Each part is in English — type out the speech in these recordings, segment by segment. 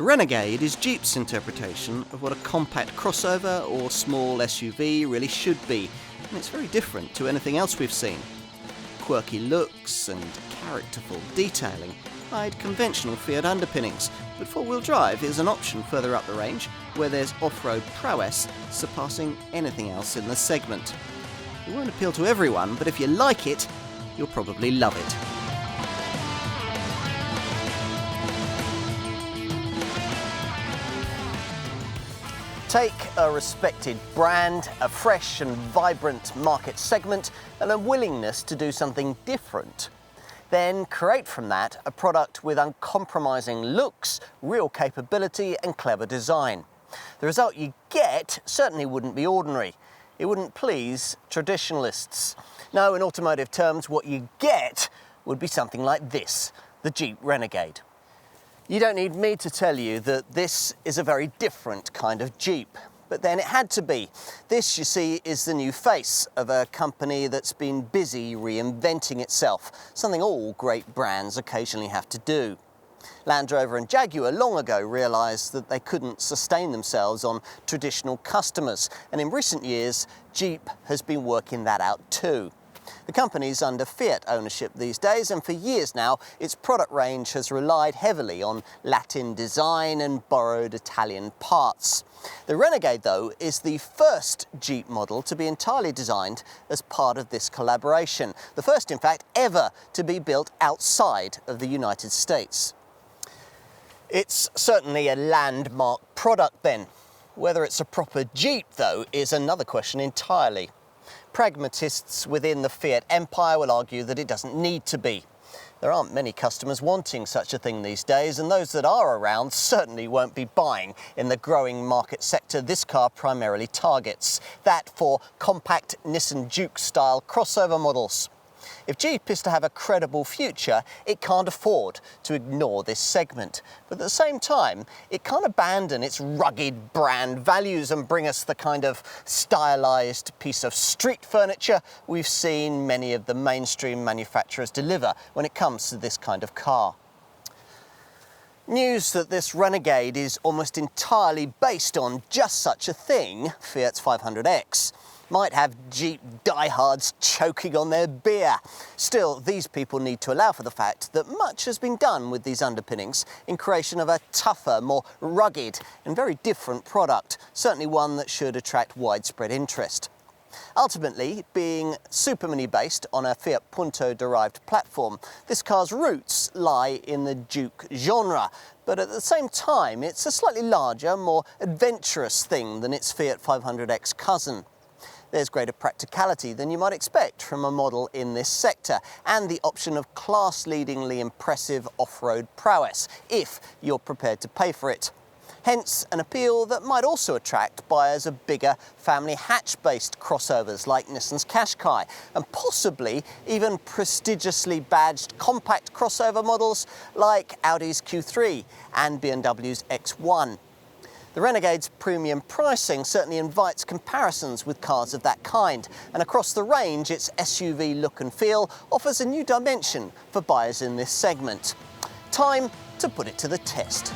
Renegade is Jeep's interpretation of what a compact crossover or small SUV really should be, and it's very different to anything else we've seen. Quirky looks and characterful detailing hide conventional Fiat underpinnings, but four-wheel drive is an option further up the range, where there's off-road prowess surpassing anything else in the segment. It won't appeal to everyone, but if you like it, you'll probably love it. Take a respected brand, a fresh and vibrant market segment, and a willingness to do something different. Then create from that a product with uncompromising looks, real capability, and clever design. The result you get certainly wouldn't be ordinary. It wouldn't please traditionalists. No, in automotive terms, what you get would be something like this, the Jeep Renegade. You don't need me to tell you that this is a very different kind of Jeep, but then it had to be. This, you see, is the new face of a company that's been busy reinventing itself, something all great brands occasionally have to do. Land Rover and Jaguar long ago realised that they couldn't sustain themselves on traditional customers, and in recent years, Jeep has been working that out too. The company's under Fiat ownership these days, and for years now, its product range has relied heavily on Latin design and borrowed Italian parts. The Renegade, though, is the first Jeep model to be entirely designed as part of this collaboration. The first, in fact, ever to be built outside of the United States. It's certainly a landmark product then. Whether it's a proper Jeep, though, is another question entirely. Pragmatists within the Fiat empire will argue that it doesn't need to be. There aren't many customers wanting such a thing these days, and those that are around certainly won't be buying in the growing market sector this car primarily targets, that for compact Nissan Juke-style crossover models. If Jeep is to have a credible future, it can't afford to ignore this segment. But at the same time, it can't abandon its rugged brand values and bring us the kind of stylised piece of street furniture we've seen many of the mainstream manufacturers deliver when it comes to this kind of car. News that this Renegade is almost entirely based on just such a thing, Fiat's 500X, might have Jeep diehards choking on their beer. Still, these people need to allow for the fact that much has been done with these underpinnings in creation of a tougher, more rugged and very different product, certainly one that should attract widespread interest. Ultimately, being Super Mini based on a Fiat Punto-derived platform, this car's roots lie in the Juke genre, but at the same time, it's a slightly larger, more adventurous thing than its Fiat 500X cousin. There's greater practicality than you might expect from a model in this sector, and the option of class-leadingly impressive off-road prowess, if you're prepared to pay for it. Hence, an appeal that might also attract buyers of bigger family hatch-based crossovers like Nissan's Qashqai, and possibly even prestigiously badged compact crossover models like Audi's Q3 and BMW's X1. The Renegade's premium pricing certainly invites comparisons with cars of that kind, and across the range, its SUV look and feel offers a new dimension for buyers in this segment. Time to put it to the test.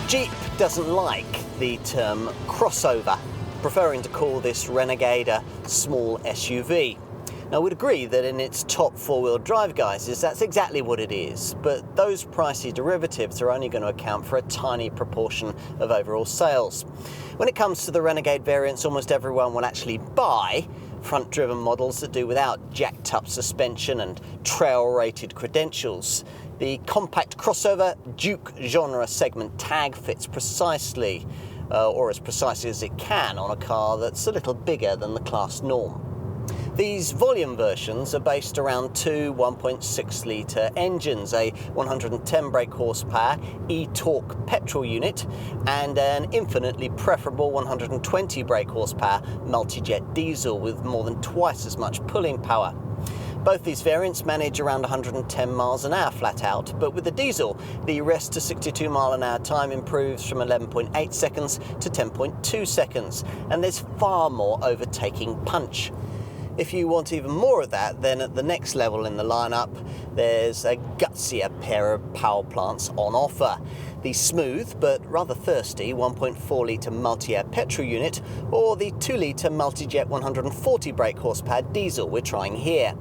Jeep doesn't like the term crossover, preferring to call this Renegade a small SUV. Now, we'd agree that in its top four-wheel drive guises, that's exactly what it is, but those pricey derivatives are only going to account for a tiny proportion of overall sales. When it comes to the Renegade variants, almost everyone will actually buy front-driven models that do without jacked-up suspension and trail-rated credentials. The compact crossover Juke genre segment tag fits precisely, or as precisely as it can, on a car that's a little bigger than the class norm. These volume versions are based around two 1.6-litre engines, a 110 brake horsepower e-torque petrol unit and an infinitely preferable 120 brake horsepower multi-jet diesel with more than twice as much pulling power. Both these variants manage around 110 miles an hour flat out, but with the diesel, the rest to 62 mile an hour time improves from 11.8 seconds to 10.2 seconds, and there's far more overtaking punch. If you want even more of that, then at the next level in the lineup, there's a gutsier pair of power plants on offer. The smooth but rather thirsty 1.4 litre multi-air petrol unit, or the 2 litre multi-jet 140 brake horsepower diesel we're trying here.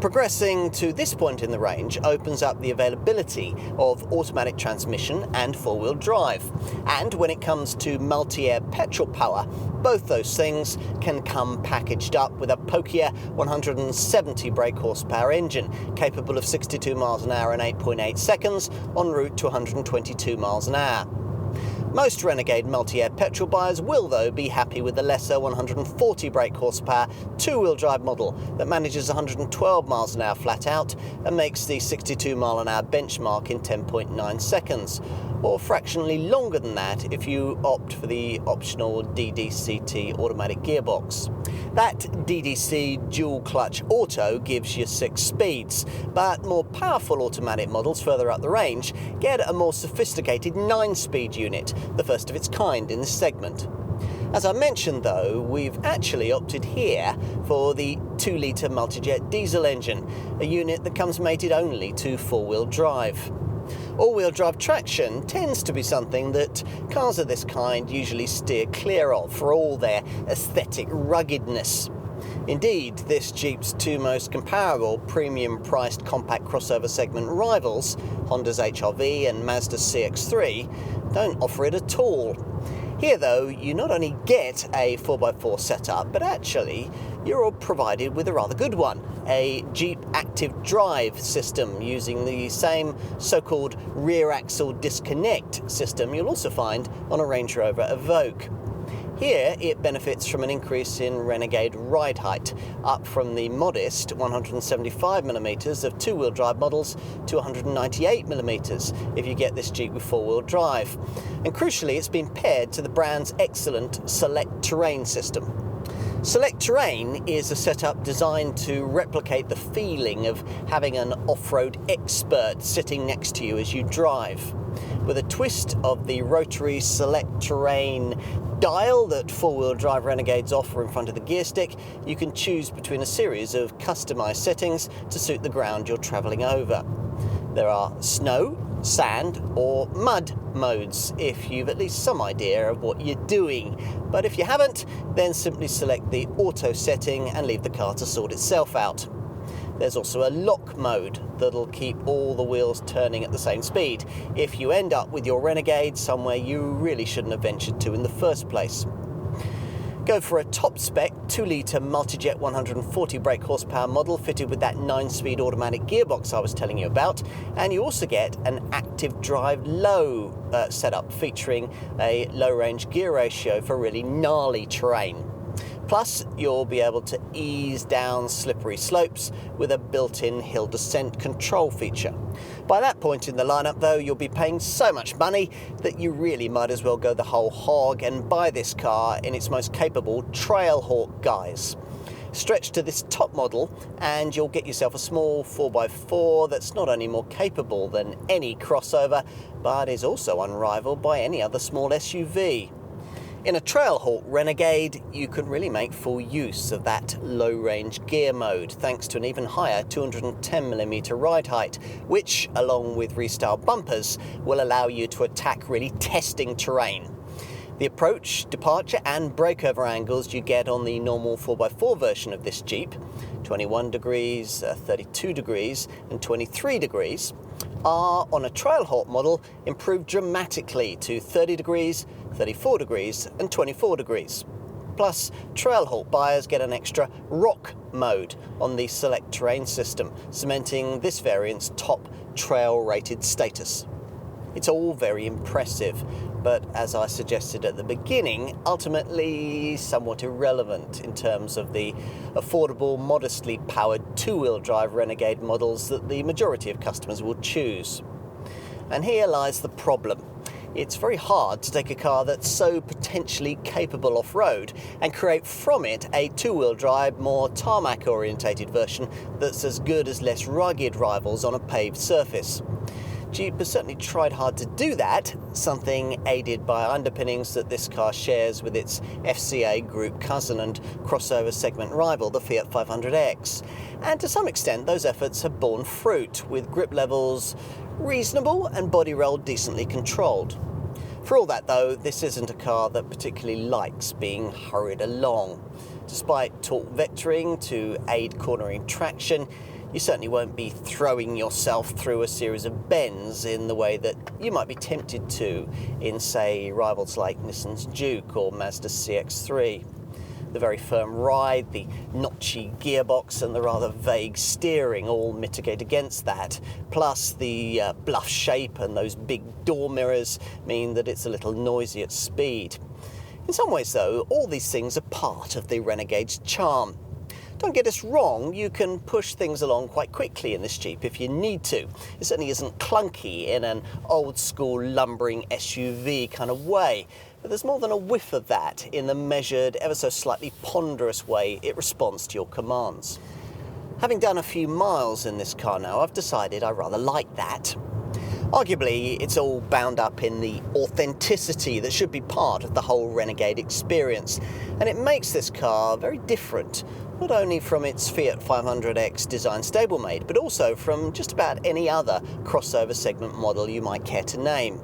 Progressing to this point in the range opens up the availability of automatic transmission and four-wheel drive. And when it comes to multi-air petrol power, both those things can come packaged up with a pokier 170 brake horsepower engine, capable of 62 miles an hour in 8.8 seconds en route to 122 miles an hour. Most Renegade multi-air petrol buyers will, though, be happy with the lesser 140 brake horsepower two-wheel drive model that manages 112 miles an hour flat out and makes the 62 mile an hour benchmark in 10.9 seconds, or fractionally longer than that if you opt for the optional DDCT automatic gearbox. That DDC dual clutch auto gives you 6 speeds, but more powerful automatic models further up the range get a more sophisticated 9-speed unit, the first of its kind in this segment. As I mentioned though, we've actually opted here for the 2 litre multi-jet diesel engine, a unit that comes mated only to four-wheel drive. All-wheel drive traction tends to be something that cars of this kind usually steer clear of for all their aesthetic ruggedness. Indeed, this Jeep's two most comparable premium-priced compact crossover segment rivals, Honda's HR-V and Mazda's CX-3, don't offer it at all. Here though, you not only get a 4x4 setup, but actually you're all provided with a rather good one, a Jeep Active Drive system using the same so-called rear axle disconnect system you'll also find on a Range Rover Evoque. Here it benefits from an increase in Renegade ride height, up from the modest 175mm of two-wheel drive models to 198mm if you get this Jeep with four-wheel drive. And crucially, it's been paired to the brand's excellent Select Terrain system. Select Terrain is a setup designed to replicate the feeling of having an off-road expert sitting next to you as you drive. With a twist of the rotary Select Terrain dial that four-wheel drive Renegades offer in front of the gear stick, you can choose between a series of customized settings to suit the ground you're traveling over. There are snow, sand or mud modes if you've at least some idea of what you're doing, but if you haven't, then simply select the auto setting and leave the car to sort itself out. There's also a lock mode that'll keep all the wheels turning at the same speed if you end up with your Renegade somewhere you really shouldn't have ventured to in the first place. Go for a top spec 2 litre multi-jet 140 brake horsepower model fitted with that 9-speed automatic gearbox I was telling you about, and you also get an Active Drive Low setup featuring a low range gear ratio for really gnarly terrain. Plus, you'll be able to ease down slippery slopes with a built-in hill descent control feature. By that point in the lineup though, you'll be paying so much money that you really might as well go the whole hog and buy this car in its most capable Trailhawk guise. Stretch to this top model and you'll get yourself a small 4x4 that's not only more capable than any crossover, but is also unrivaled by any other small SUV. In a Trailhawk Renegade, you can really make full use of that low-range gear mode thanks to an even higher 210mm ride height, which, along with restyled bumpers, will allow you to attack really testing terrain. The approach, departure and breakover angles you get on the normal 4x4 version of this Jeep, 21 degrees, 32 degrees and 23 degrees, are on a Trailhawk model improved dramatically to 30 degrees, 34 degrees and 24 degrees. Plus, Trailhawk buyers get an extra rock mode on the Select Terrain system, cementing this variant's top trail-rated status. It's all very impressive, but as I suggested at the beginning, ultimately somewhat irrelevant in terms of the affordable, modestly powered two-wheel drive Renegade models that the majority of customers will choose. And here lies the problem. It's very hard to take a car that's so potentially capable off-road and create from it a two-wheel drive, more tarmac-orientated version that's as good as less rugged rivals on a paved surface. Jeep has certainly tried hard to do that, something aided by underpinnings that this car shares with its FCA group cousin and crossover segment rival, the Fiat 500X. And to some extent, those efforts have borne fruit, with grip levels reasonable and body roll decently controlled. For all that though, this isn't a car that particularly likes being hurried along. Despite torque vectoring to aid cornering traction, you certainly won't be throwing yourself through a series of bends in the way that you might be tempted to in, say, rivals like Nissan's Juke or Mazda's CX-3. The very firm ride, the notchy gearbox and the rather vague steering all mitigate against that. Plus the bluff shape and those big door mirrors mean that it's a little noisy at speed. In some ways though, all these things are part of the Renegade's charm. Don't get us wrong, you can push things along quite quickly in this Jeep if you need to. It certainly isn't clunky in an old school lumbering SUV kind of way. But there's more than a whiff of that in the measured, ever so slightly ponderous way it responds to your commands. Having done a few miles in this car now, I've decided I rather like that. Arguably, it's all bound up in the authenticity that should be part of the whole Renegade experience, and it makes this car very different, not only from its Fiat 500X design stablemate, but also from just about any other crossover segment model you might care to name.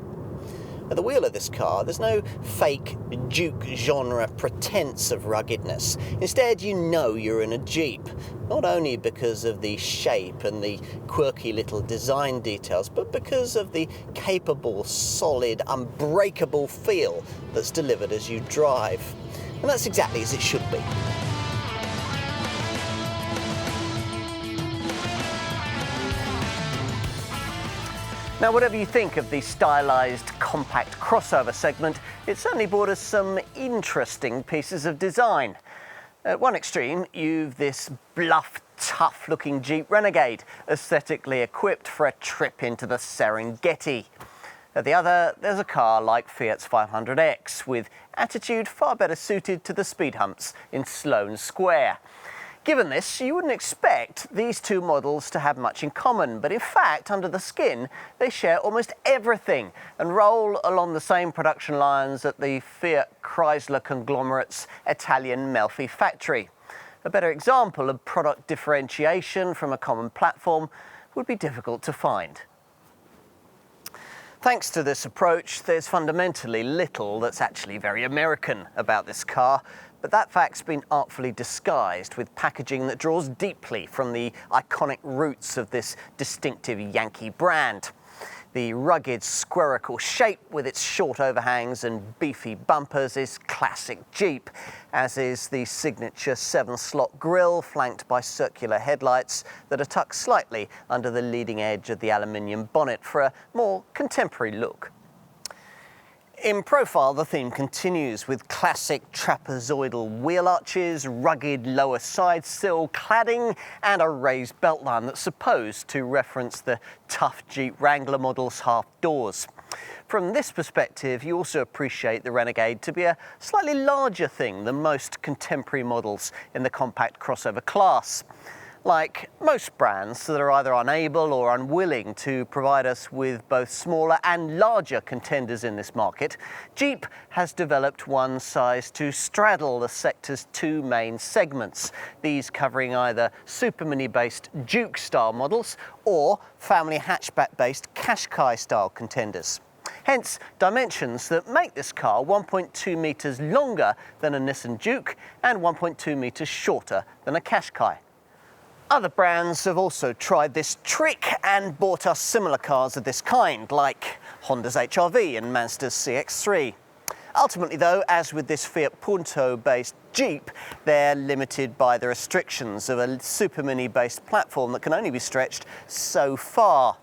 At the wheel of this car, there's no fake Juke genre pretense of ruggedness. Instead, you know you're in a Jeep, not only because of the shape and the quirky little design details, but because of the capable, solid, unbreakable feel that's delivered as you drive. And that's exactly as it should be. Now, whatever you think of the stylised compact crossover segment, it certainly brought us some interesting pieces of design. At one extreme, you've this bluff, tough-looking Jeep Renegade, aesthetically equipped for a trip into the Serengeti. At the other, there's a car like Fiat's 500X, with attitude far better suited to the speed humps in Sloane Square. Given this, you wouldn't expect these two models to have much in common, but in fact, under the skin, they share almost everything and roll along the same production lines at the Fiat Chrysler conglomerate's Italian Melfi factory. A better example of product differentiation from a common platform would be difficult to find. Thanks to this approach, there's fundamentally little that's actually very American about this car, but that fact's been artfully disguised with packaging that draws deeply from the iconic roots of this distinctive Yankee brand. The rugged spherical shape with its short overhangs and beefy bumpers is classic Jeep, as is the signature 7-slot grille flanked by circular headlights that are tucked slightly under the leading edge of the aluminium bonnet for a more contemporary look. In profile, the theme continues with classic trapezoidal wheel arches, rugged lower side sill cladding, and a raised beltline that's supposed to reference the tough Jeep Wrangler model's half doors. From this perspective, you also appreciate the Renegade to be a slightly larger thing than most contemporary models in the compact crossover class. Like most brands that are either unable or unwilling to provide us with both smaller and larger contenders in this market, Jeep has developed one size to straddle the sector's two main segments, these covering either Super Mini-based Juke-style models or family hatchback-based Qashqai-style contenders. Hence, dimensions that make this car 1.2 metres longer than a Nissan Juke and 1.2 metres shorter than a Qashqai. Other brands have also tried this trick and bought us similar cars of this kind, like Honda's HR-V and Mazda's CX-3. Ultimately though, as with this Fiat Punto-based Jeep, they're limited by the restrictions of a Super Mini-based platform that can only be stretched so far.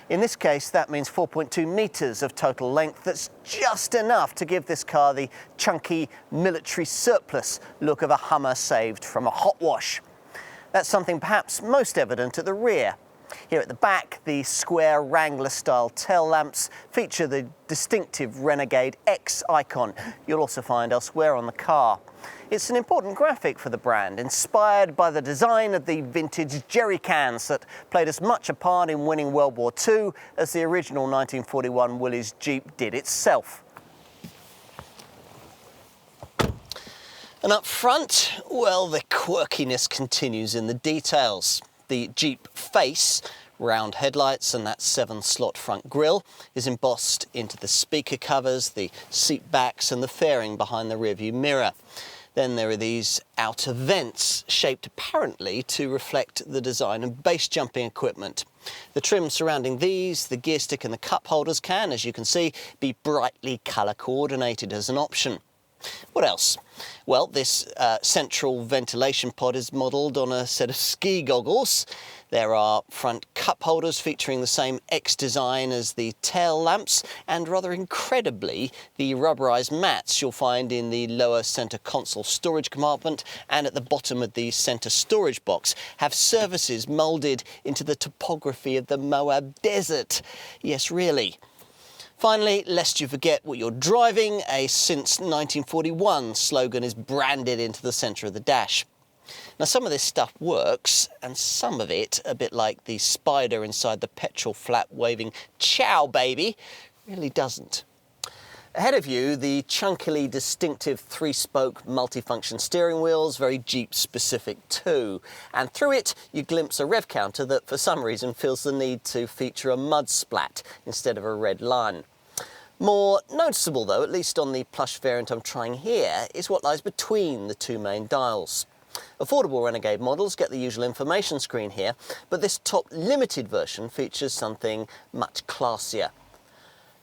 In this case, that means 4.2 metres of total length. That's just enough to give this car the chunky military surplus look of a Hummer saved from a hot wash. That's something perhaps most evident at the rear. Here at the back, the square Wrangler-style tail lamps feature the distinctive Renegade X icon you'll also find elsewhere on the car. It's an important graphic for the brand, inspired by the design of the vintage jerry cans that played as much a part in winning World War II as the original 1941 Willys Jeep did itself. And up front, well, the quirkiness continues in the details. The Jeep face, round headlights and that 7-slot front grille is embossed into the speaker covers, the seat backs and the fairing behind the rearview mirror. Then there are these outer vents, shaped apparently to reflect the design of base jumping equipment. The trim surrounding these, the gear stick and the cup holders can, as you can see, be brightly colour coordinated as an option. What else? Well, this central ventilation pod is modelled on a set of ski goggles. There are front cup holders featuring the same X design as the tail lamps, and rather incredibly, the rubberised mats you'll find in the lower centre console storage compartment and at the bottom of the centre storage box have surfaces moulded into the topography of the Moab Desert. Yes, really. Finally, lest you forget what you're driving, a "Since 1941" slogan is branded into the centre of the dash. Now, some of this stuff works, and some of it, a bit like the spider inside the petrol flap waving "Ciao, baby," really doesn't. Ahead of you, the chunkily distinctive 3-spoke multifunction steering wheel's very Jeep-specific too. And through it, you glimpse a rev counter that, for some reason, feels the need to feature a mud splat instead of a red line. More noticeable, though, at least on the plush variant I'm trying here, is what lies between the two main dials. Affordable Renegade models get the usual information screen here, but this top limited version features something much classier.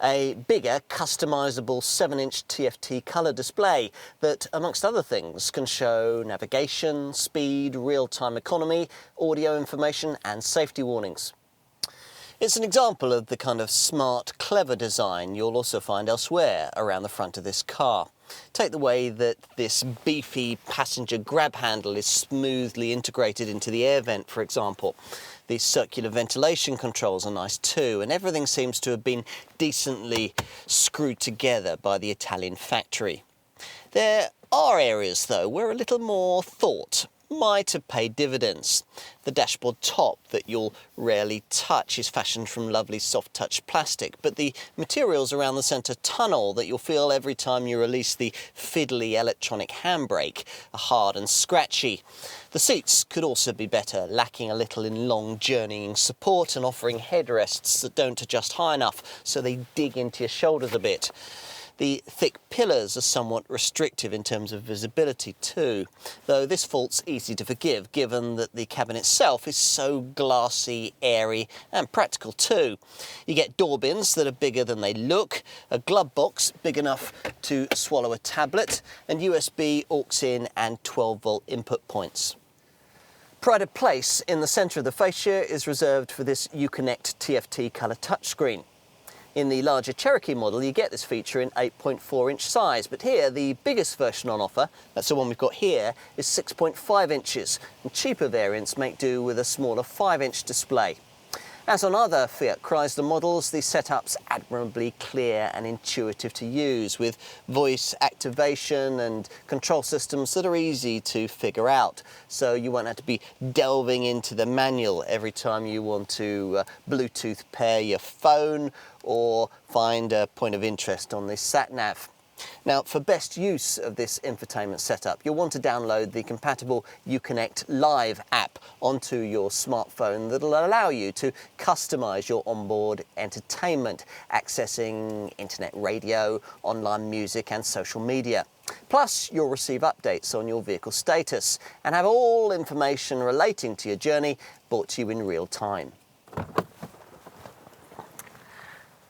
A bigger, customisable 7-inch TFT colour display that, amongst other things, can show navigation, speed, real-time economy, audio information and safety warnings. It's an example of the kind of smart, clever design you'll also find elsewhere around the front of this car. Take the way that this beefy passenger grab handle is smoothly integrated into the air vent, for example. These circular ventilation controls are nice too, and everything seems to have been decently screwed together by the Italian factory. There are areas, though, where a little more thought might have paid dividends. The dashboard top that you'll rarely touch is fashioned from lovely soft-touch plastic, but the materials around the centre tunnel that you'll feel every time you release the fiddly electronic handbrake are hard and scratchy. The seats could also be better, lacking a little in long journeying support and offering headrests that don't adjust high enough so they dig into your shoulders a bit. The thick pillars are somewhat restrictive in terms of visibility too, though this fault's easy to forgive given that the cabin itself is so glassy, airy and practical too. You get door bins that are bigger than they look, a glove box big enough to swallow a tablet, and USB aux-in and 12-volt input points. Pride of place in the centre of the fascia is reserved for this Uconnect TFT colour touchscreen. In the larger Cherokee model, you get this feature in 8.4-inch size, but here, the biggest version on offer, that's the one we've got here, is 6.5 inches, and cheaper variants make do with a smaller 5-inch display. As on other Fiat Chrysler models, the setup's admirably clear and intuitive to use, with voice activation and control systems that are easy to figure out, so you won't have to be delving into the manual every time you want to Bluetooth pair your phone or find a point of interest on this sat-nav. Now, for best use of this infotainment setup, you'll want to download the compatible Uconnect Live app onto your smartphone that'll allow you to customise your onboard entertainment, accessing internet radio, online music and social media. Plus, you'll receive updates on your vehicle status and have all information relating to your journey brought to you in real time.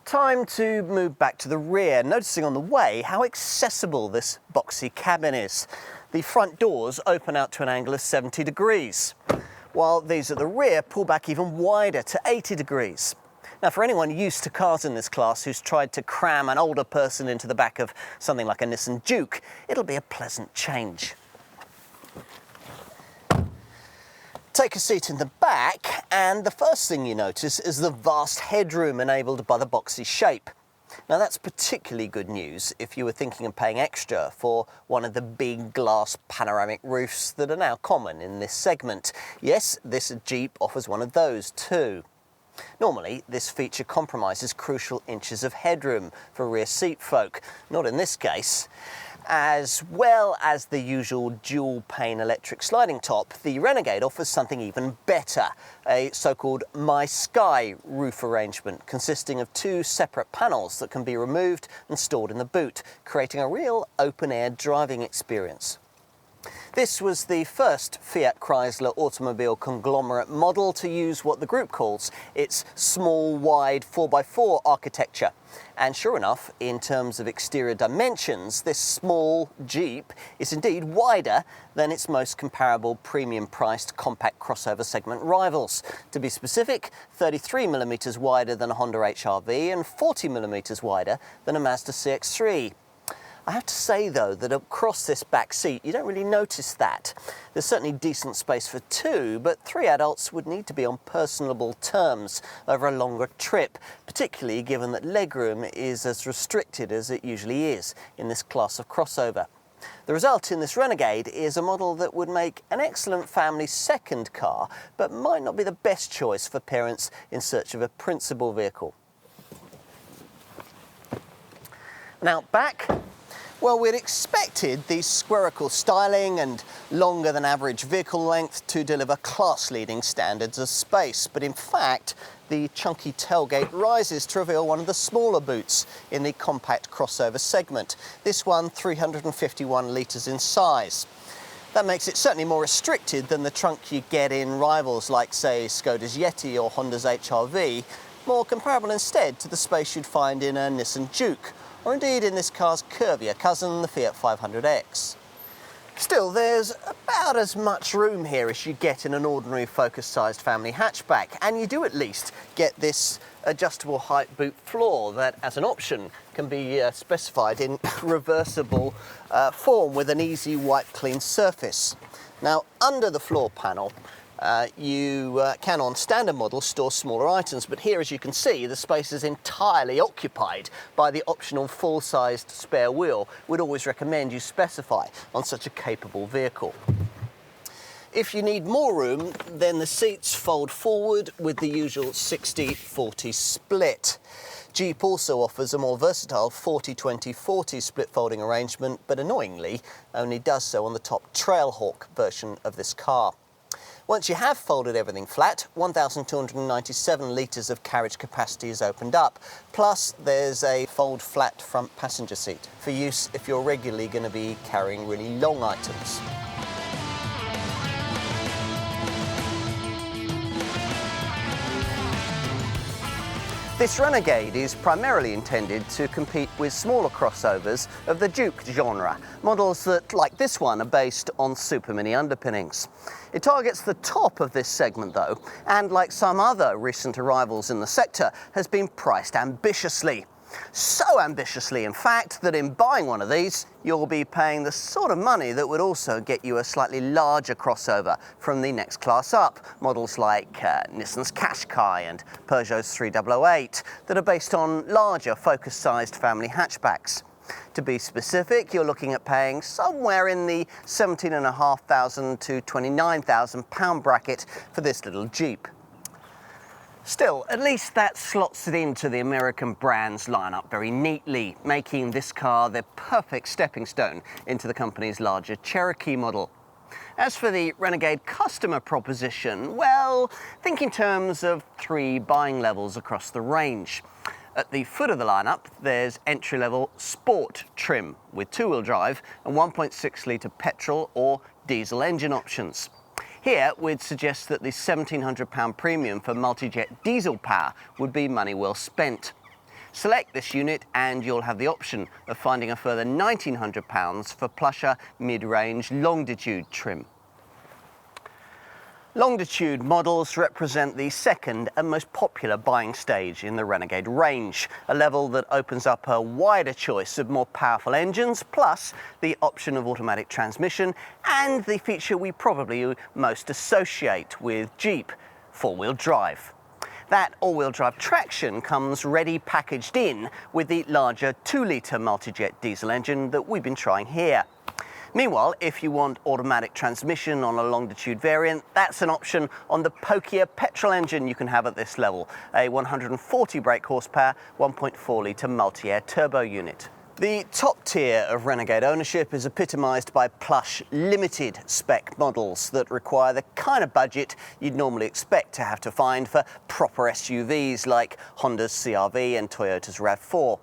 Time to move back to the rear, noticing on the way how accessible this boxy cabin is. The front doors open out to an angle of 70 degrees, while these at the rear pull back even wider to 80 degrees. Now, for anyone used to cars in this class who's tried to cram an older person into the back of something like a Nissan Juke, it'll be a pleasant change. Take a seat in the back, and the first thing you notice is the vast headroom enabled by the boxy shape. Now that's particularly good news if you were thinking of paying extra for one of the big glass panoramic roofs that are now common in this segment. Yes, this Jeep offers one of those too. Normally, this feature compromises crucial inches of headroom for rear seat folk. Not in this case. As well as the usual dual-pane electric sliding top, the Renegade offers something even better, a so-called My Sky roof arrangement consisting of two separate panels that can be removed and stored in the boot, creating a real open-air driving experience. This was the first Fiat Chrysler automobile conglomerate model to use what the group calls its small, wide 4x4 architecture. And sure enough, in terms of exterior dimensions, this small Jeep is indeed wider than its most comparable premium-priced compact crossover segment rivals. To be specific, 33mm wider than a Honda HR-V and 40mm wider than a Mazda CX-3. I have to say, though, that across this back seat, you don't really notice that. There's certainly decent space for two, but three adults would need to be on personable terms over a longer trip, particularly given that legroom is as restricted as it usually is in this class of crossover. The result in this Renegade is a model that would make an excellent family second car, but might not be the best choice for parents in search of a principal vehicle. Now, back. Well, we'd expected the squirrel styling and longer than average vehicle length to deliver class-leading standards of space, but in fact, the chunky tailgate rises to reveal one of the smaller boots in the compact crossover segment. This one, 351 litres in size. That makes it certainly more restricted than the trunk you get in rivals like, say, Skoda's Yeti or Honda's HR-V, more comparable instead to the space you'd find in a Nissan Juke, or indeed in this car's curvier cousin, the Fiat 500X. Still, there's about as much room here as you get in an ordinary Focus-sized family hatchback, and you do at least get this adjustable height boot floor that, as an option, can be specified in reversible form with an easy wipe clean surface. Now, under the floor panel, you can, on standard models, store smaller items, but here, as you can see, the space is entirely occupied by the optional full-sized spare wheel we'd always recommend you specify on such a capable vehicle. If you need more room, then the seats fold forward with the usual 60-40 split. Jeep also offers a more versatile 40-20-40 split folding arrangement, but annoyingly only does so on the top Trailhawk version of this car. Once you have folded everything flat, 1,297 litres of carriage capacity is opened up. Plus, there's a fold flat front passenger seat for use if you're regularly going to be carrying really long items. This Renegade is primarily intended to compete with smaller crossovers of the Duke genre, models that, like this one, are based on super mini underpinnings. It targets the top of this segment though, and like some other recent arrivals in the sector, has been priced ambitiously. So ambitiously, in fact, that in buying one of these, you'll be paying the sort of money that would also get you a slightly larger crossover from the next class up, models like Nissan's Qashqai and Peugeot's 3008, that are based on larger, Focus-sized family hatchbacks. To be specific, you're looking at paying somewhere in the £17,500 to £29,000 bracket for this little Jeep. Still, at least that slots it into the American brand's lineup very neatly, making this car the perfect stepping stone into the company's larger Cherokee model. As for the Renegade customer proposition, well, think in terms of three buying levels across the range. At the foot of the lineup, there's entry-level sport trim with two-wheel drive and 1.6-litre petrol or diesel engine options. Here, we'd suggest that the £1,700 premium for multi-jet diesel power would be money well spent. Select this unit and you'll have the option of finding a further £1,900 for plusher mid-range longitude trim. Longitude models represent the second and most popular buying stage in the Renegade range, a level that opens up a wider choice of more powerful engines, plus the option of automatic transmission and the feature we probably most associate with Jeep, four-wheel drive. That all-wheel drive traction comes ready packaged in with the larger 2-litre multi-jet diesel engine that we've been trying here. Meanwhile, if you want automatic transmission on a Longitude variant, that's an option on the pokier petrol engine you can have at this level, a 140 brake horsepower, 1.4-litre multi-air turbo unit. The top tier of Renegade ownership is epitomised by plush, limited spec models that require the kind of budget you'd normally expect to have to find for proper SUVs like Honda's CR-V and Toyota's RAV4.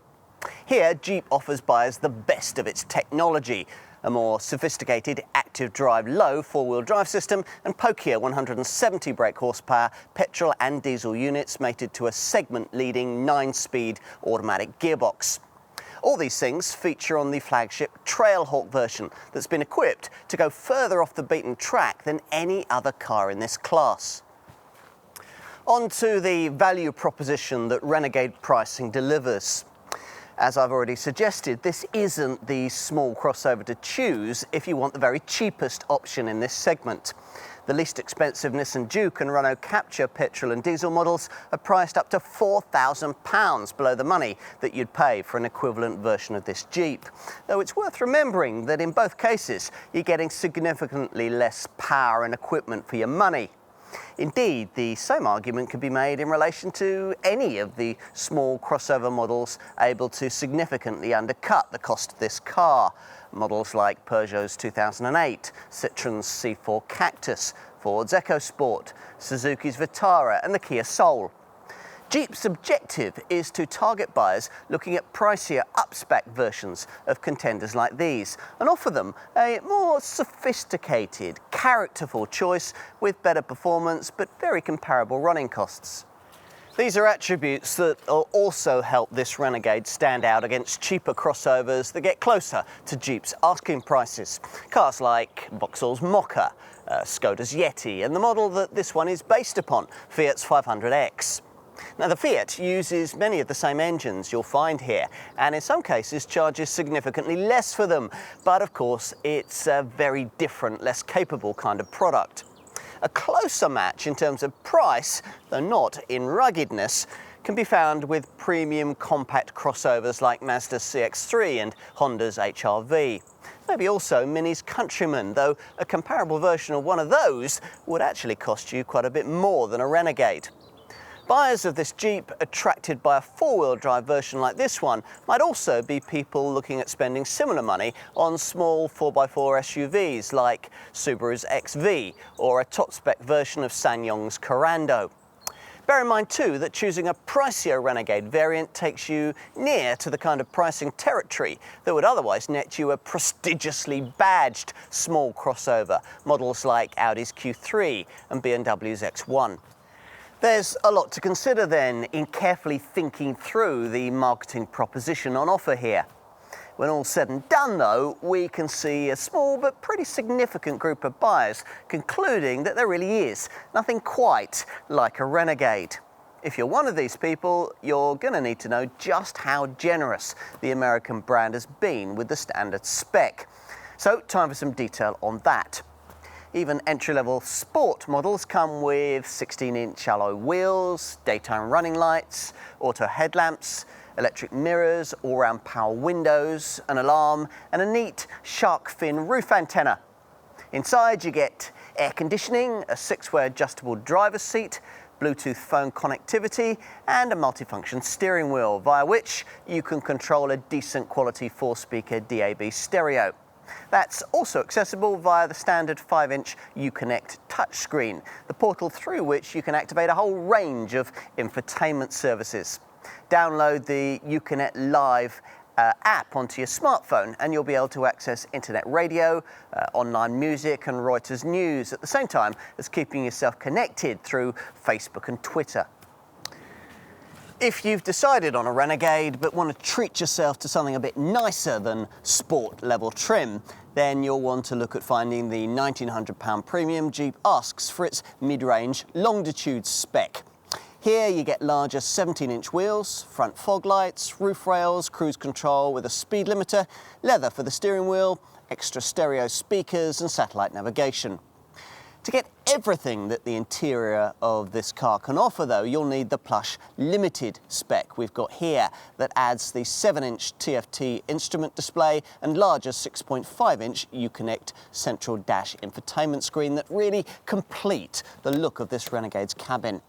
Here, Jeep offers buyers the best of its technology, a more sophisticated active drive low four-wheel drive system and pokier 170 brake horsepower petrol and diesel units mated to a segment-leading 9-speed automatic gearbox. All these things feature on the flagship Trailhawk version that's been equipped to go further off the beaten track than any other car in this class. On to the value proposition that Renegade pricing delivers. As I've already suggested, this isn't the small crossover to choose if you want the very cheapest option in this segment. The least expensive Nissan Juke and Renault Captur petrol and diesel models are priced up to £4,000 below the money that you'd pay for an equivalent version of this Jeep. Though it's worth remembering that in both cases, you're getting significantly less power and equipment for your money. Indeed, the same argument could be made in relation to any of the small crossover models able to significantly undercut the cost of this car. Models like Peugeot's 2008, Citroen's C4 Cactus, Ford's EcoSport, Suzuki's Vitara and the Kia Soul. Jeep's objective is to target buyers looking at pricier up-spec versions of contenders like these and offer them a more sophisticated, characterful choice with better performance but very comparable running costs. These are attributes that will also help this Renegade stand out against cheaper crossovers that get closer to Jeep's asking prices. Cars like Vauxhall's Mokka, Skoda's Yeti and the model that this one is based upon, Fiat's 500X. Now, the Fiat uses many of the same engines you'll find here, and in some cases charges significantly less for them. But of course, it's a very different, less capable kind of product. A closer match in terms of price, though not in ruggedness, can be found with premium compact crossovers like Mazda's CX-3 and Honda's HR-V. Maybe also Mini's Countryman, though a comparable version of one of those would actually cost you quite a bit more than a Renegade. Buyers of this Jeep attracted by a four-wheel drive version like this one might also be people looking at spending similar money on small 4x4 SUVs like Subaru's XV or a top-spec version of SsangYong's Corando. Bear in mind too that choosing a pricier Renegade variant takes you near to the kind of pricing territory that would otherwise net you a prestigiously badged small crossover, models like Audi's Q3 and BMW's X1. There's a lot to consider then in carefully thinking through the marketing proposition on offer here. When all's said and done though, we can see a small but pretty significant group of buyers concluding that there really is nothing quite like a Renegade. If you're one of these people, you're going to need to know just how generous the American brand has been with the standard spec. So, time for some detail on that. Even entry-level sport models come with 16-inch alloy wheels, daytime running lights, auto headlamps, electric mirrors, all-round power windows, an alarm, and a neat shark fin roof antenna. Inside you get air conditioning, a 6-way adjustable driver's seat, Bluetooth phone connectivity, and a multifunction steering wheel via which you can control a decent quality 4-speaker DAB stereo. That's also accessible via the standard 5-inch Uconnect touchscreen, the portal through which you can activate a whole range of infotainment services. Download the Uconnect Live app onto your smartphone and you'll be able to access internet radio, online music and Reuters news at the same time as keeping yourself connected through Facebook and Twitter. If you've decided on a Renegade but want to treat yourself to something a bit nicer than sport level trim, then you'll want to look at finding the £1,900 premium Jeep asks for its mid-range longitude spec. Here you get larger 17-inch wheels, front fog lights, roof rails, cruise control with a speed limiter, leather for the steering wheel, extra stereo speakers and satellite navigation. To get everything that the interior of this car can offer though, you'll need the plush limited spec we've got here that adds the 7-inch TFT instrument display and larger 6.5-inch Uconnect central dash infotainment screen that really complete the look of this Renegade's cabin.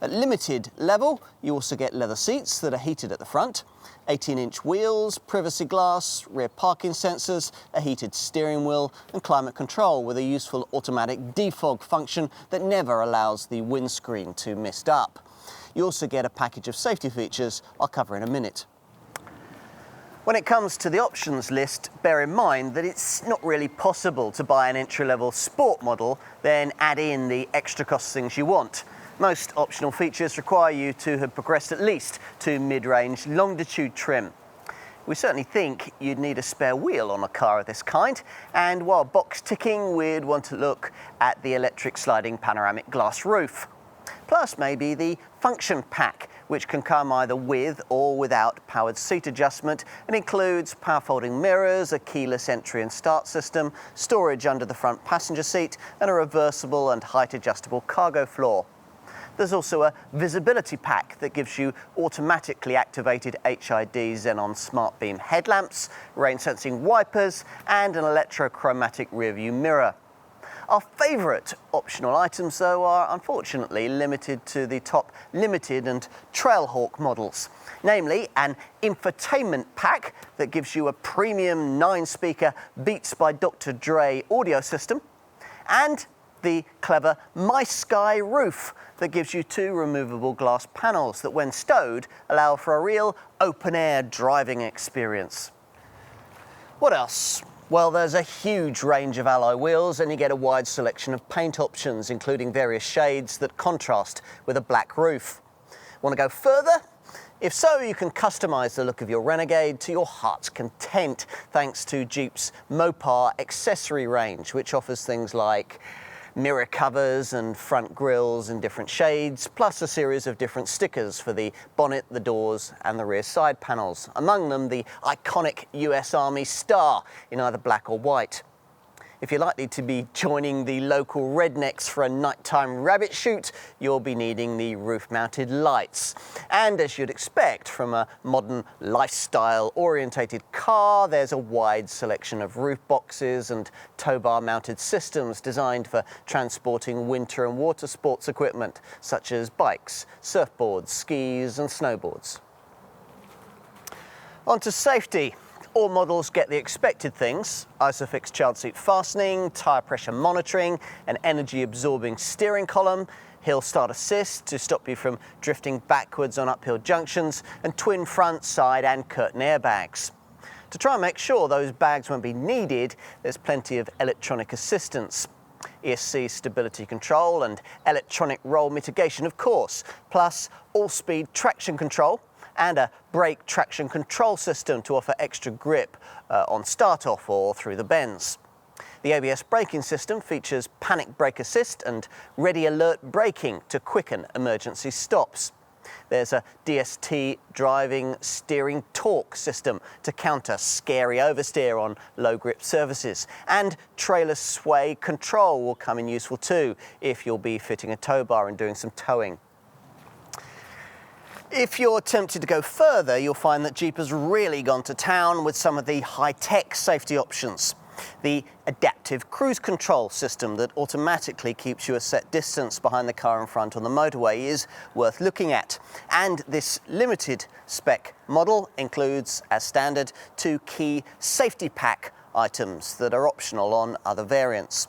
At limited level, you also get leather seats that are heated at the front, 18-inch wheels, privacy glass, rear parking sensors, a heated steering wheel and climate control with a useful automatic defog function that never allows the windscreen to mist up. You also get a package of safety features I'll cover in a minute. When it comes to the options list, bear in mind that it's not really possible to buy an entry-level sport model, then add in the extra cost things you want. Most optional features require you to have progressed at least to mid-range longitude trim. We certainly think you'd need a spare wheel on a car of this kind, and while box ticking, we'd want to look at the electric sliding panoramic glass roof. Plus maybe the function pack, which can come either with or without powered seat adjustment and includes power folding mirrors, a keyless entry and start system, storage under the front passenger seat and a reversible and height adjustable cargo floor. There's also a visibility pack that gives you automatically activated HID xenon smart beam headlamps, rain sensing wipers and an electrochromatic rearview mirror. Our favourite optional items though are unfortunately limited to the top limited and Trailhawk models, namely an infotainment pack that gives you a premium 9-speaker Beats by Dr. Dre audio system and the clever My Sky roof that gives you 2 removable glass panels that when stowed allow for a real open-air driving experience. What else? Well, there's a huge range of alloy wheels and you get a wide selection of paint options including various shades that contrast with a black roof. Want to go further? If so, you can customise the look of your Renegade to your heart's content thanks to Jeep's Mopar accessory range, which offers things like mirror covers and front grills in different shades, plus a series of different stickers for the bonnet, the doors and the rear side panels. Among them, the iconic US Army star in either black or white. If you're likely to be joining the local rednecks for a nighttime rabbit shoot, you'll be needing the roof-mounted lights. And as you'd expect from a modern lifestyle-orientated car, there's a wide selection of roof boxes and tow bar-mounted systems designed for transporting winter and water sports equipment, such as bikes, surfboards, skis and snowboards. On to safety. All models get the expected things: ISOFIX child seat fastening, tyre pressure monitoring, an energy-absorbing steering column, hill start assist to stop you from drifting backwards on uphill junctions, and twin front, side and curtain airbags. To try and make sure those bags won't be needed, there's plenty of electronic assistance. ESC stability control and electronic roll mitigation, of course, plus all-speed traction control, and a brake traction control system to offer extra grip on start-off or through the bends. The ABS braking system features panic brake assist and ready alert braking to quicken emergency stops. There's a DST driving steering torque system to counter scary oversteer on low grip surfaces, and trailer sway control will come in useful too if you'll be fitting a tow bar and doing some towing. If you're tempted to go further, you'll find that Jeep has really gone to town with some of the high-tech safety options. The adaptive cruise control system that automatically keeps you a set distance behind the car in front on the motorway is worth looking at. And this limited spec model includes, as standard, 2 key safety pack items that are optional on other variants.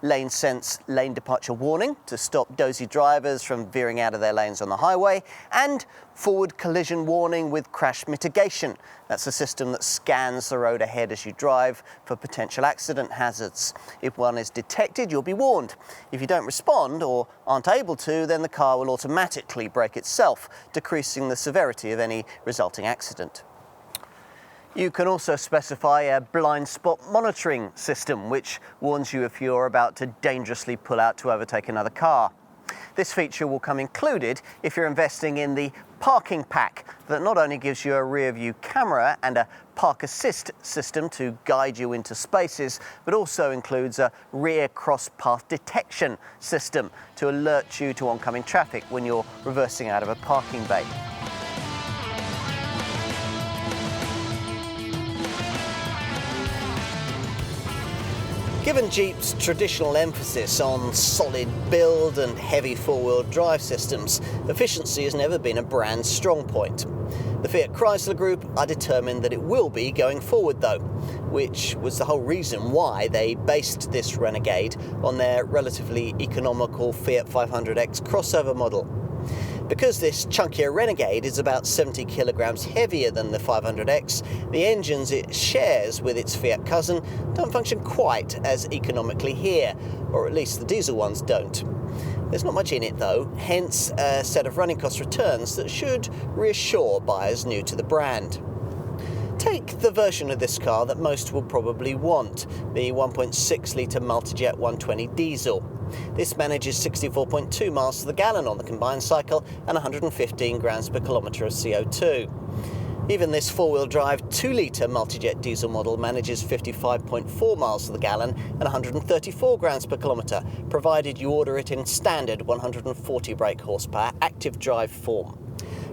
Lane sense lane departure warning to stop dozy drivers from veering out of their lanes on the highway, and forward collision warning with crash mitigation. That's a system that scans the road ahead as you drive for potential accident hazards. If one is detected, you'll be warned. If you don't respond or aren't able to, then the car will automatically brake itself, decreasing the severity of any resulting accident. You can also specify a blind spot monitoring system, which warns you if you're about to dangerously pull out to overtake another car. This feature will come included if you're investing in the parking pack that not only gives you a rear view camera and a park assist system to guide you into spaces, but also includes a rear cross path detection system to alert you to oncoming traffic when you're reversing out of a parking bay. Given Jeep's traditional emphasis on solid build and heavy four-wheel drive systems, efficiency has never been a brand's strong point. The Fiat Chrysler Group are determined that it will be going forward though, which was the whole reason why they based this Renegade on their relatively economical Fiat 500X crossover model. Because this chunkier Renegade is about 70 kilograms heavier than the 500X, the engines it shares with its Fiat cousin don't function quite as economically here, or at least the diesel ones don't. There's not much in it though, hence a set of running cost returns that should reassure buyers new to the brand. Take the version of this car that most will probably want, the 1.6 litre Multijet 120 diesel. This manages 64.2 miles to the gallon on the combined cycle and 115 grams per kilometre of CO2. Even this four-wheel drive 2-litre Multijet diesel model manages 55.4 miles to the gallon and 134 grams per kilometre, provided you order it in standard 140 brake horsepower active drive form.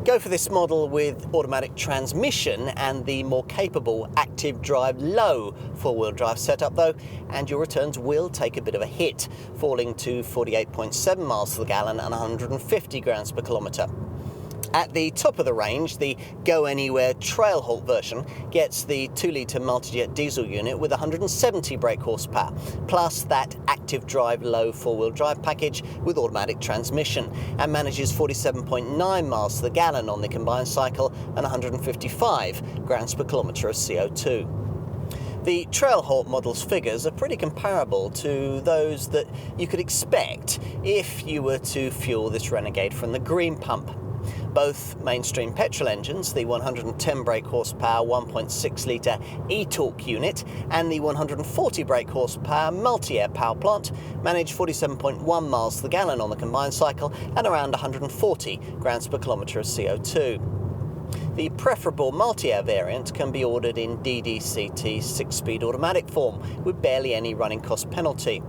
Go for this model with automatic transmission and the more capable active drive low four-wheel drive setup though, and your returns will take a bit of a hit, falling to 48.7 miles to the gallon and 150 grams per kilometre. At the top of the range, the Go Anywhere Trail Halt version gets the 2-litre Multijet diesel unit with 170 brake horsepower, plus that active drive low four-wheel drive package with automatic transmission, and manages 47.9 miles to the gallon on the combined cycle and 155 grams per kilometre of CO2. The Trail Halt model's figures are pretty comparable to those that you could expect if you were to fuel this Renegade from the green pump. Both mainstream petrol engines, the 110 brake horsepower 1.6 litre e-torque unit and the 140 brake horsepower multi-air power plant, manage 47.1 miles to the gallon on the combined cycle and around 140 grams per kilometre of CO2. The preferable multi-air variant can be ordered in DDCT 6-speed automatic form with barely any running cost penalty.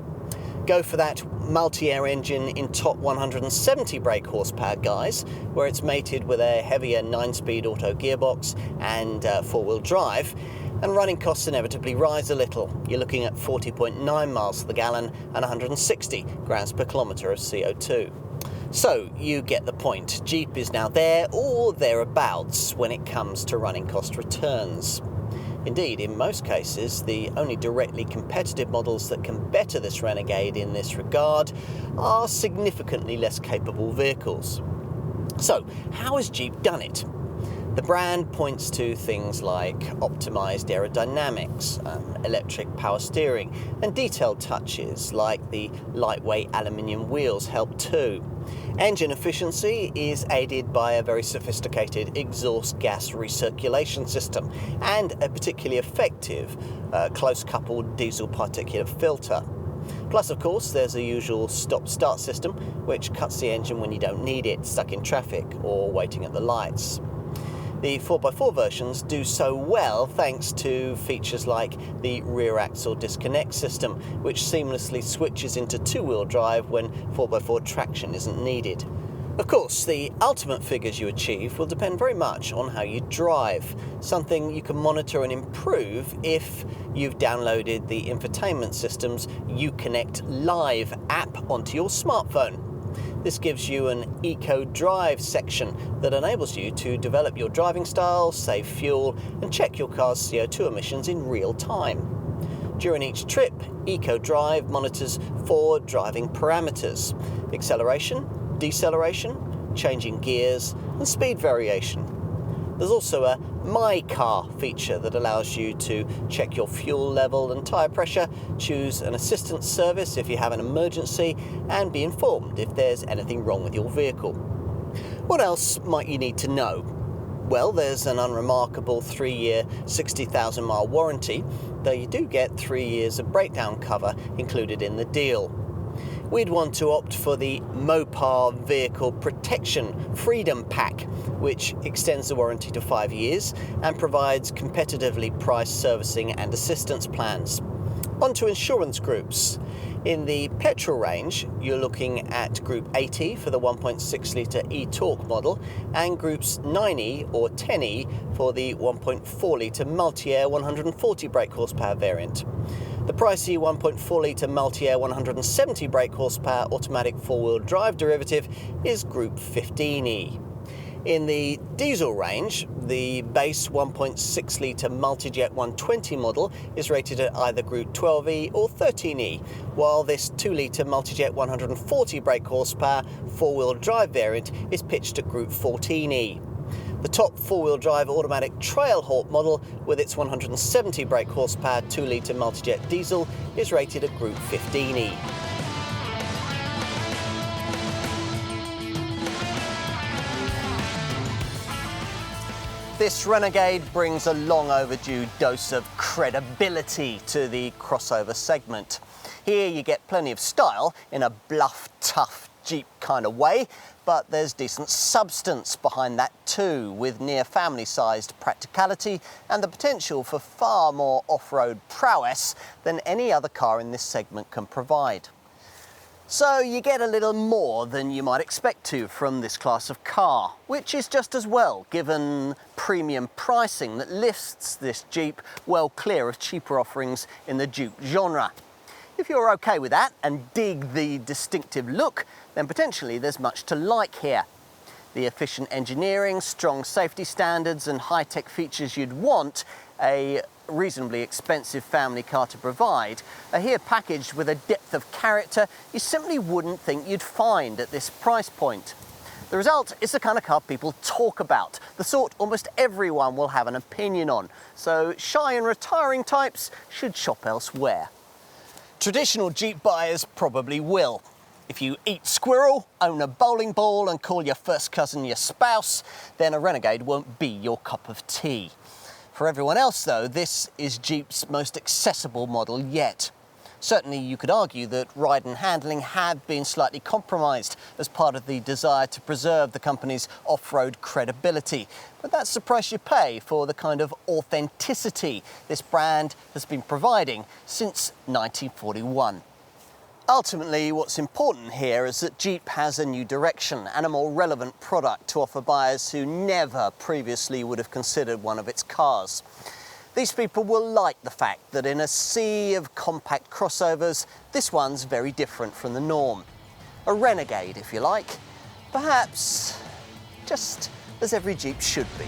Go for that multi-air engine in top 170 brake horsepower guys, where it's mated with a heavier 9-speed auto gearbox and four-wheel drive, and running costs inevitably rise a little. You're looking at 40.9 miles to the gallon and 160 grams per kilometre of CO2. So you get the point. Jeep is now there or thereabouts when it comes to running cost returns. Indeed, in most cases, the only directly competitive models that can better this Renegade in this regard are significantly less capable vehicles. So, how has Jeep done it? The brand points to things like optimised aerodynamics, electric power steering, and detailed touches like the lightweight aluminium wheels help too. Engine efficiency is aided by a very sophisticated exhaust gas recirculation system and a particularly effective close-coupled diesel particulate filter. Plus, of course, there's a usual stop-start system, which cuts the engine when you don't need it, stuck in traffic or waiting at the lights. The 4x4 versions do so well thanks to features like the rear axle disconnect system, which seamlessly switches into two-wheel drive when 4x4 traction isn't needed. Of course, the ultimate figures you achieve will depend very much on how you drive, something you can monitor and improve if you've downloaded the infotainment system's Uconnect Live app onto your smartphone. This gives you an Eco Drive section that enables you to develop your driving style, save fuel, and check your car's CO2 emissions in real time. During each trip, Eco-Drive monitors 4 driving parameters: acceleration, deceleration, changing gears, and speed variation. There's also a My Car feature that allows you to check your fuel level and tyre pressure, choose an assistance service if you have an emergency, and be informed if there's anything wrong with your vehicle. What else might you need to know? Well, there's an unremarkable 3-year, 60,000 mile warranty, though you do get 3 years of breakdown cover included in the deal. We'd want to opt for the Mopar Vehicle Protection Freedom Pack, which extends the warranty to 5 years and provides competitively priced servicing and assistance plans. On to insurance groups. In the petrol range, you're looking at Group 80 for the 1.6 litre e-torque model and Groups 9E or 10E for the 1.4 litre multi-air 140 brake horsepower variant. The pricey 1.4 litre multi-air 170 brake horsepower automatic 4-wheel drive derivative is Group 15E. In the diesel range, the base 1.6 litre multi-jet 120 model is rated at either Group 12E or 13E, while this 2 litre multi-jet 140 brake horsepower 4-wheel drive variant is pitched at Group 14E. The top 4-wheel drive automatic Trailhawk model with its 170 brake horsepower 2 litre multi-jet diesel is rated at Group 15E. This Renegade brings a long overdue dose of credibility to the crossover segment. Here you get plenty of style in a bluff, tough Jeep kind of way, but there's decent substance behind that too, with near family-sized practicality and the potential for far more off-road prowess than any other car in this segment can provide. So you get a little more than you might expect to from this class of car, which is just as well given premium pricing that lifts this Jeep well clear of cheaper offerings in the Duke genre. If you're okay with that and dig the distinctive look, then potentially there's much to like here. The efficient engineering, strong safety standards and high-tech features you'd want a reasonably expensive family car to provide are here packaged with a depth of character you simply wouldn't think you'd find at this price point. The result is the kind of car people talk about, the sort almost everyone will have an opinion on, so shy and retiring types should shop elsewhere. Traditional Jeep buyers probably will. If you eat squirrel, own a bowling ball and call your first cousin your spouse, then a Renegade won't be your cup of tea. For everyone else though, this is Jeep's most accessible model yet. Certainly you could argue that ride and handling have been slightly compromised as part of the desire to preserve the company's off-road credibility. But that's the price you pay for the kind of authenticity this brand has been providing since 1941. Ultimately, what's important here is that Jeep has a new direction and a more relevant product to offer buyers who never previously would have considered one of its cars. These people will like the fact that in a sea of compact crossovers, this one's very different from the norm. A Renegade, if you like. Perhaps just as every Jeep should be.